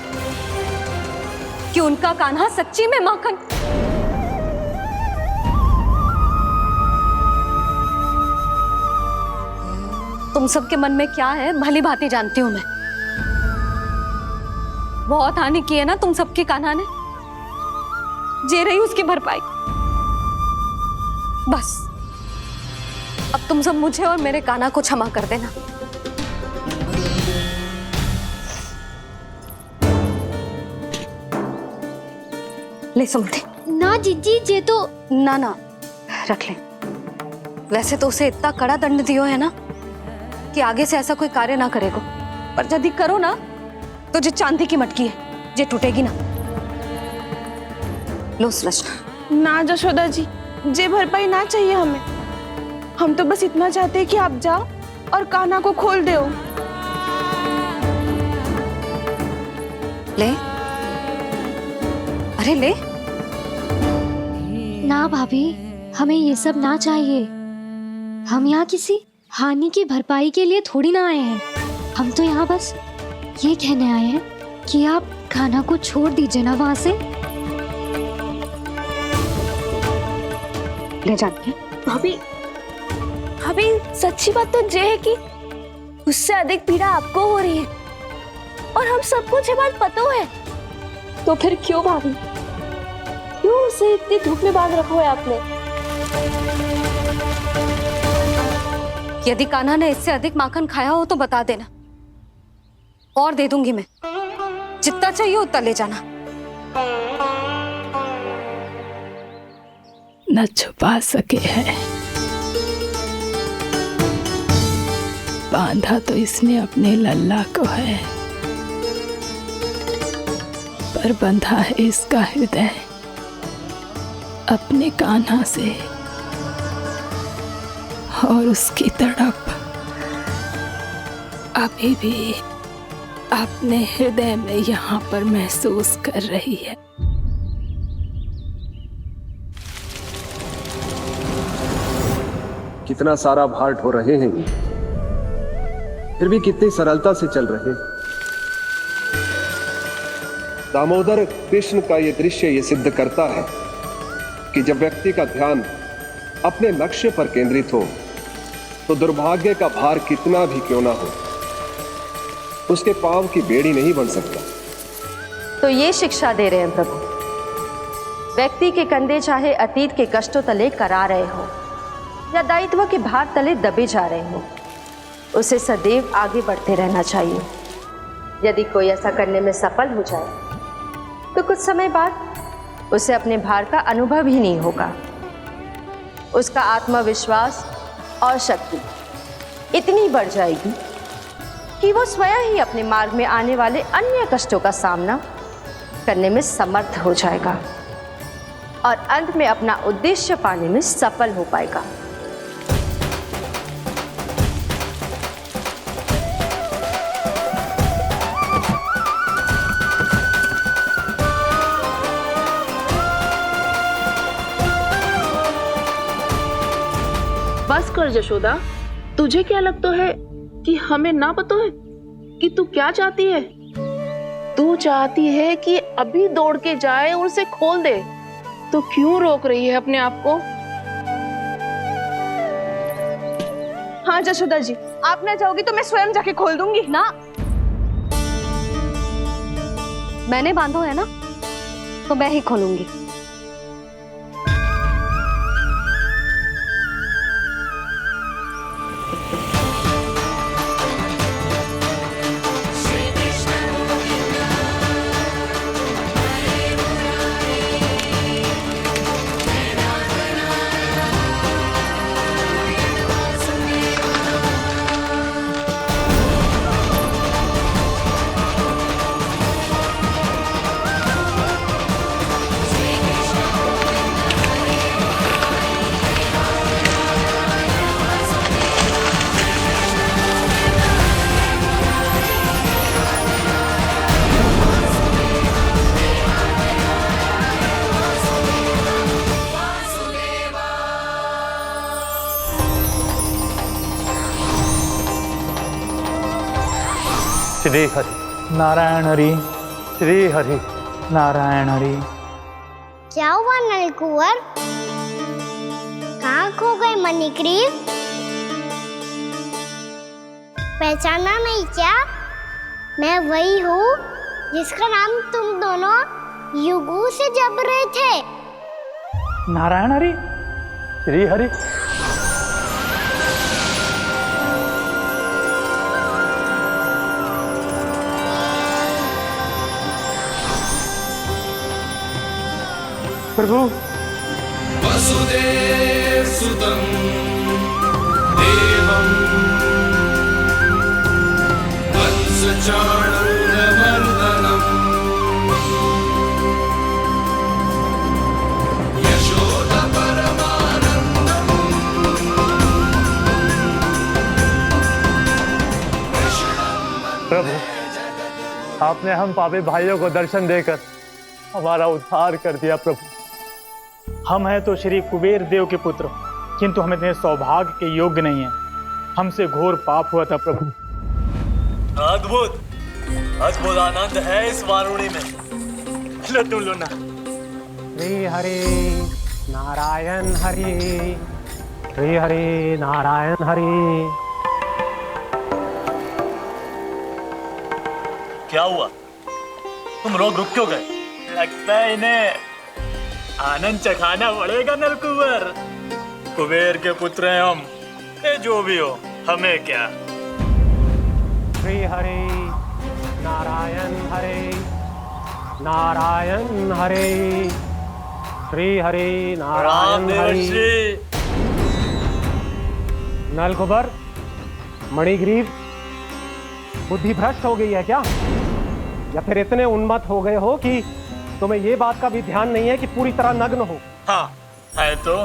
कि उनका कान्हा सच्ची में माखन। तुम सबके मन में क्या है भली भांति जानती हूं मैं। बहुत हानि की है ना तुम सबके कान्हा ने, जे रही उसकी भरपाई। बस अब तुम सब मुझे और मेरे कान्हा को क्षमा कर देना। ले सुमति। ना जीजी, जे तो ना ना रख ले। वैसे तो उसे इतना कड़ा दंड दियो है ना कि आगे से ऐसा कोई कार्य ना करेगा, पर यदि करो ना तो जो चांदी की मटकी है जे टूटेगी ना। लो सुलक्षणा। ना जशोदा जी, जे भरपाई ना चाहिए हमें। हम तो बस इतना चाहते हैं कि आप जाओ और कान्हा को खोल दो। ले, अरे ले। ना भाभी, हमें ये सब ना चाहिए। हम यहाँ किसी हानि की भरपाई के लिए थोड़ी ना आए हैं। हम तो यहाँ बस ये कहने आए हैं कि आप कान्हा को छोड़ दीजिए ना वहां से। ले जाती है भाभी, भाभी सच्ची बात तो ये है कि उससे अधिक पीड़ा आपको हो रही है और हम सबको ये बात पता है। तो फिर क्यों भाभी, क्यों उसे इतनी धूप में बांध रखा है आपने? यदि कान्हा ने इससे अधिक माखन खाया हो तो बता देना, और दे दूंगी मैं। जितना चाहिए उतना ले जाना। न छुपा सके है, बांधा तो इसने अपने लल्ला को है, पर बंधा है इसका हृदय। अपने कान्हा से और उसकी तड़प अभी भी अपने हृदय में यहाँ पर महसूस कर रही है। कितना सारा भार ढो रहे हैं, फिर भी कितनी सरलता से चल रहे हैं। दामोदर कृष्ण का यह दृश्य ये सिद्ध करता है कि जब व्यक्ति का ध्यान अपने लक्ष्य पर केंद्रित हो तो दुर्भाग्य का भार कितना भी क्यों ना हो, उसके पांव की बेड़ी नहीं बन सकता। तो ये शिक्षा दे रहे हैं प्रभु, व्यक्ति के कंधे चाहे अतीत के कष्टों तले करा रहे हो या दायित्व के भार तले दबे जा रहे हो, उसे सदैव आगे बढ़ते रहना चाहिए। यदि कोई ऐसा करने में सफल हो जाए तो कुछ समय बाद उसे अपने भार का अनुभव ही नहीं होगा। उसका आत्मविश्वास और शक्ति इतनी बढ़ जाएगी कि वो स्वयं ही अपने मार्ग में आने वाले अन्य कष्टों का सामना करने में समर्थ हो जाएगा और अंत में अपना उद्देश्य पाने में सफल हो पाएगा। बस कर यशोदा, तुझे क्या लगता है कि हमें ना पता है कि तू क्या चाहती है? तू चाहती है कि अभी दौड़ के जाए और उसे खोल दे, तो क्यों रोक रही है अपने आप को? हाँ यशोदा जी, आप ना चाहोगी तो मैं स्वयं जाके खोल दूंगी। ना, मैंने बांधो है ना, तो मैं ही खोलूंगी। श्री हरि नारायण हरि, श्री हरि नारायण हरि। क्या हुआ नलकुंवर? कहाँ खो गए मणिग्रीव? पहचाना नहीं क्या? मैं वही हूँ जिसका नाम तुम दोनों युगों से जप रहे थे। नारायण हरि, श्री हरि। प्रभु, वसुदेव सुतं देवं वत्सचाणूरमर्दनम् यशोदा परमानन्दम् प्रभु, आपने हम पापी भाइयों को दर्शन देकर हमारा उद्धार कर दिया। प्रभु, हम हैं तो श्री कुबेर देव के पुत्र, किंतु हम इतने सौभाग्य के योग्य नहीं हैं। हमसे घोर पाप हुआ था प्रभु। अद्भुत अद्भुत आनंद है इस वारुणी में। लो तुम लो ना। श्री हरि नारायण हरि, श्री हरि नारायण हरि। क्या हुआ? तुम रोक रुक क्यों गए? लगता है इन्हें आनंद चखाना पड़ेगा नलकुंवर। कुबेर के पुत्र हैं हम, जो भी हो हमें क्या। श्री हरि नारायण हरि, नारायण हरि, श्री हरि नारायण हरि। नलकुंवर, मणिग्रीव, बुद्धि भ्रष्ट हो गई है क्या? या फिर इतने उन्मत्त हो गए हो कि तुम्हें ये बात का भी ध्यान नहीं है कि पूरी तरह नग्न हो। हाँ है तो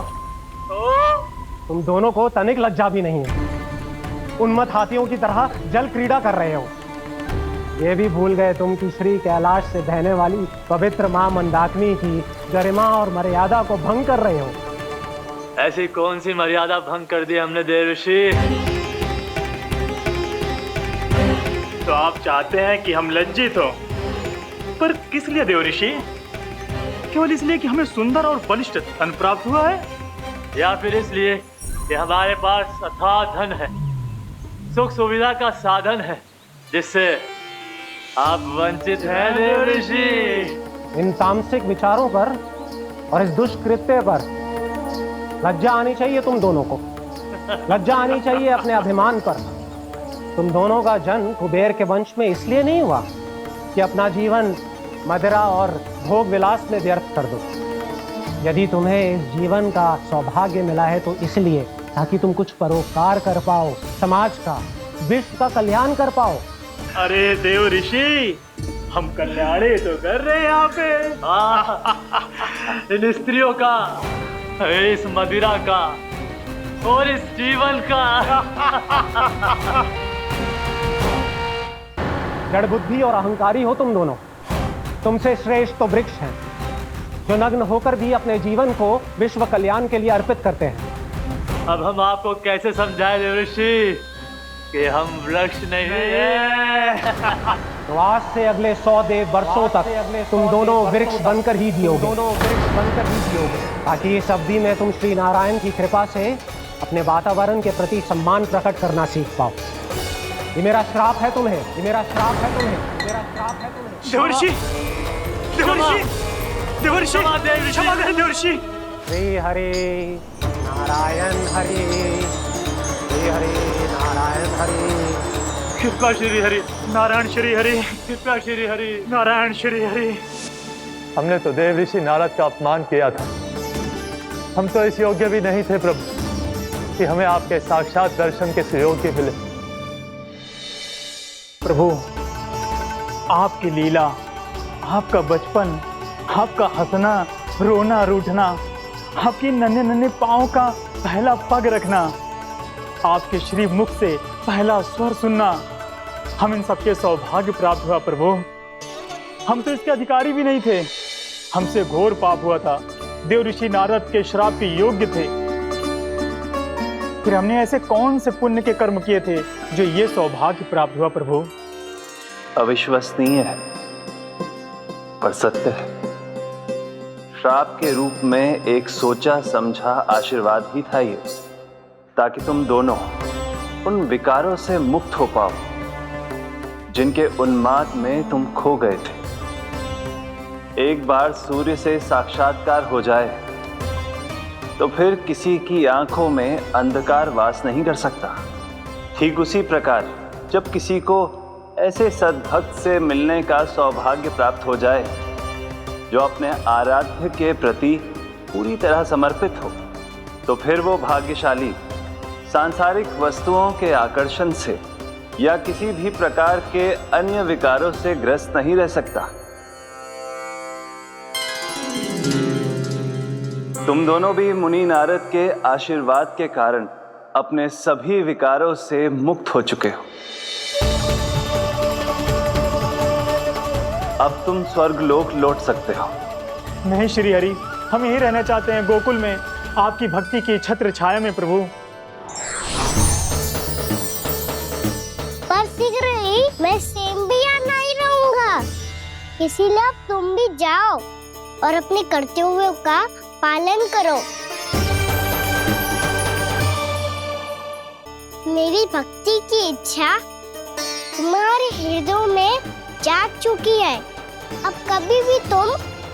तुम दोनों को तनिक लज्जा भी नहीं है। उन्मत्त हाथियों की तरह जल क्रीड़ा कर रहे हो। ये भी भूल गए तुम कि श्री कैलाश से बहने वाली पवित्र मां मंदाकिनी की गरिमा और मर्यादा को भंग कर रहे हो। ऐसी कौन सी मर्यादा भंग कर दी हमने देवर्षि? तो आप चाहते हैं कि हम लज्जित हो, पर किस लिए देवर्षि? केवल इसलिए कि हमें सुंदर और बलिष्ठ धन प्राप्त हुआ है, या फिर इसलिए कि हमारे पास अथाह धन है, सुख सुविधा का साधन है, जिससे आप वंचित हैं देवर्षि? इन तामसिक विचारों पर और इस दुष्कृत्य पर लज्जा आनी चाहिए तुम दोनों को। लज्जा आनी चाहिए अपने अभिमान पर। तुम दोनों का जन्म कुबेर के वंश में इसलिए नहीं हुआ कि अपना जीवन मदिरा और भोग विलास में व्यर्थ कर दो। यदि तुम्हें इस जीवन का सौभाग्य मिला है तो इसलिए ताकि तुम कुछ परोपकार कर पाओ, समाज का, विश्व का कल्याण कर पाओ। अरे देव ऋषि, हम कल्याणी तो कर रहे हैं यहाँ पे। इन स्त्रियों का, इस मदिरा का और इस जीवन का। जड़ बुद्धि और अहंकारी हो तुम दोनों। तुमसे श्रेष्ठ तो वृक्ष हैं, जो नग्न होकर भी अपने जीवन को विश्व कल्याण के लिए अर्पित करते हैं। अब हम आपको कैसे समझाएं देवर्षि कि हम वृक्ष नहीं हैं? तो आज से अगले 100 वर्षों तक तुम दोनों वृक्ष बनकर ही जियोगे। ताकि इस अवधि में तुम श्री नारायण की कृपा से अपने वातावरण के प्रति सम्मान प्रकट करना सीख पाओ। ये मेरा श्राप है तुम्हें, ये मेरा श्राप है तुम्हें, मेरा श्राप है तुम्हें। देवर्षि, देवर्षि, देवर्षि, क्षमा करें देवर्षि। श्री हरि नारायण हरि, श्री हरि नारायण हरि। कृपा श्री हरि नारायण, श्री हरि कृपा श्री हरि नारायण, श्री हरि। हमने तो देव ऋषि नारद का अपमान किया था। हम तो इस योग्य भी नहीं थे प्रभु कि हमें आपके साक्षात दर्शन के सुयोग्य मिले। प्रभु, आपकी लीला, आपका बचपन, आपका हंसना, रोना, रूठना, आपकी नन्हे नन्हे पाँव का पहला पग रखना, आपके श्री मुख से पहला स्वर सुनना, हम इन सबके सौभाग्य प्राप्त हुआ प्रभु। हम तो इसके अधिकारी भी नहीं थे। हमसे घोर पाप हुआ था, देव ऋषि नारद के श्राप के योग्य थे। फिर हमने ऐसे कौन से पुण्य के कर्म किए थे जो ये सौभाग्य प्राप्त हुआ प्रभु? अविश्वसनीय है पर सत्य है। श्राप के रूप में एक सोचा समझा आशीर्वाद ही था ये, ताकि तुम दोनों उन विकारों से मुक्त हो पाओ जिनके उन्माद में तुम खो गए थे। एक बार सूर्य से साक्षात्कार हो जाए तो फिर किसी की आंखों में अंधकार वास नहीं कर सकता। ठीक उसी प्रकार जब किसी को ऐसे सद्भक्त से मिलने का सौभाग्य प्राप्त हो जाए जो अपने आराध्य के प्रति पूरी तरह समर्पित हो, तो फिर वो भाग्यशाली सांसारिक वस्तुओं के आकर्षण से या किसी भी प्रकार के अन्य विकारों से ग्रस्त नहीं रह सकता। तुम दोनों भी मुनि नारद के आशीर्वाद के कारण अपने सभी विकारों से मुक्त हो चुके हो। अब तुम स्वर्गलोक लौट सकते हो। नहीं श्री हरि, हम यहीं रहना चाहते हैं, गोकुल में, आपकी भक्ति की छत्र छाया में प्रभु। पर शीघ्र ही मैं सेम्बिया नहीं रहूंगा, इसीलिए अब तुम भी जाओ और अपने कर्तव्यों का पालन करो। मेरी भक्ति की इच्छा तुम्हारे हृदय में जाग चुकी है। अब कभी भी तुम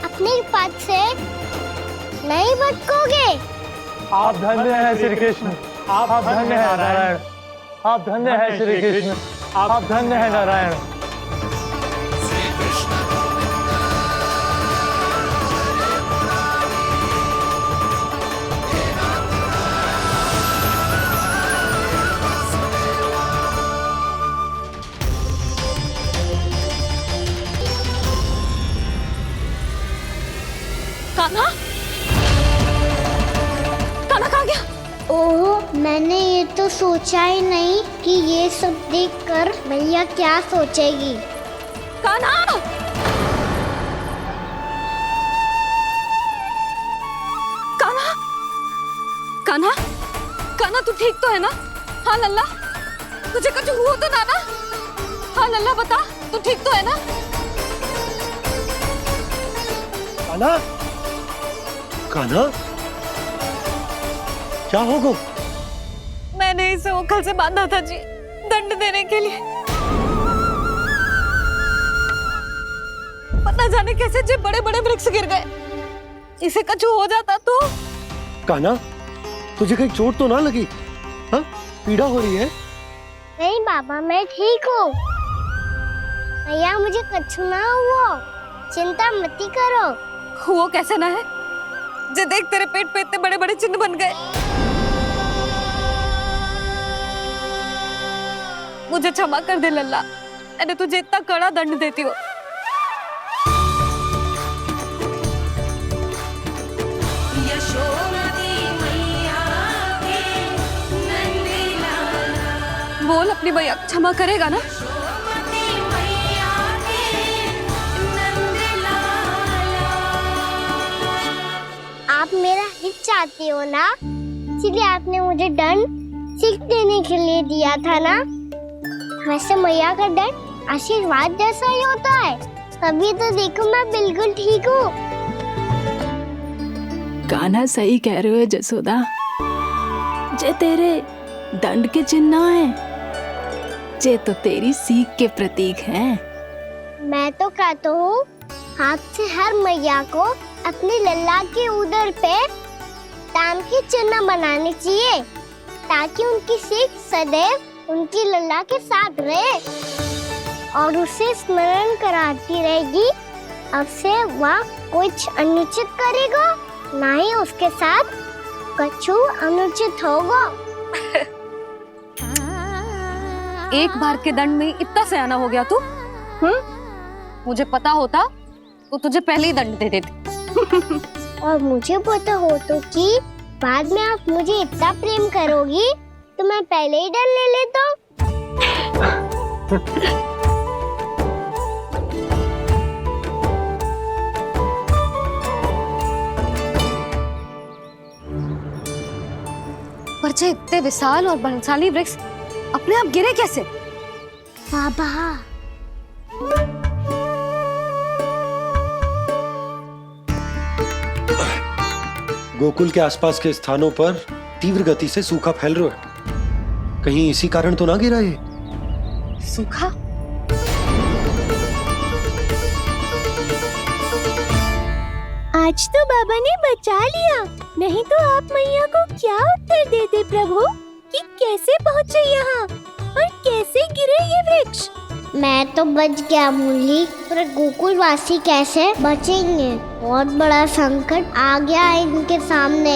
अपने पद से नहीं भटकोगे। आप धन्य हैं श्री कृष्ण, आप धन्य हैं नारायण, आप धन्य हैं श्री कृष्ण, आप धन्य हैं नारायण। कान्हा, कान्हा कहाँ गया? ओह, मैंने ये तो सोचा ही नहीं कि ये सब देखकर भैया क्या सोचेगी। कान्हा! कान्हा! कान्हा! कान्हा तू ठीक तो है ना? हाँ लल्ला, तुझे कुछ हुआ तो ना? हाँ लल्ला बता, तू ठीक तो है ना? कान्हा, कान्हा, क्या होगा? मैंने इसे ओखल से बांधा था जी, दंड देने के लिए। पता जाने कैसे जो बड़े बड़े वृक्ष गिर गए। इसे कुछ हो जाता तो? कान्हा, तुझे कहीं चोट तो ना लगी? हाँ, पीड़ा हो रही है? नहीं बाबा, मैं ठीक हूँ। भैया मुझे कुछ ना हुआ, चिंता मत करो। वो कैसे ना है? जे देख तेरे पेट पे इतने बड़े बड़े चिन्ह बन गए। मुझे क्षमा कर दे लल्ला, मैंने तुझे इतना कड़ा दंड देती हूँ। बोल अपनी भैया क्षमा करेगा ना? आप मेरा हित चाहते हो ना, इसलिए आपने मुझे दंड सीख देने के लिए दिया था ना। वैसे मैया का दंड आशीर्वाद जैसा ही होता है, तभी तो देखो मैं बिल्कुल ठीक हूँ। कान्हा सही कह रहे हो जसोदा, जे तेरे दंड के चिन्ह है, जे तो तेरी सीख के प्रतीक हैं। मैं तो कहता हूँ हाथ से हर मैया को अपने लल्ला के उदर पे ताम के चिन्ह बनाने चाहिए, ताकि उनकी सीख सदैव उनकी लल्ला के साथ रहे और उसे स्मरण कराती रहेगी। अब से वह कुछ अनुचित करेगा, ना ही उसके साथ कुछ अनुचित होगा। एक बार के दंड में इतना सयाना हो गया तू? मुझे पता होता तो तुझे पहले ही दंड दे देती। और मुझे पता हो तो कि बाद में आप मुझे इतना प्रेम करोगी तो मैं पहले ही दंड ले लेता। पर जे इतने विशाल और बलशाली वृक्ष अपने आप गिरे कैसे? बाबा, गोकुल के आसपास के स्थानों पर तीव्र गति से सूखा फैल रहा है। कहीं इसी कारण तो ना गिरा ये? सूखा? आज तो बाबा ने बचा लिया, नहीं तो आप मैया को क्या उत्तर देते प्रभु कि कैसे पहुँचे यहाँ और कैसे गिरे ये वृक्ष? मैं तो बच गया मुरली, पर गोकुल वासी कैसे बचेंगे? बहुत बड़ा संकट आ गया है इनके सामने।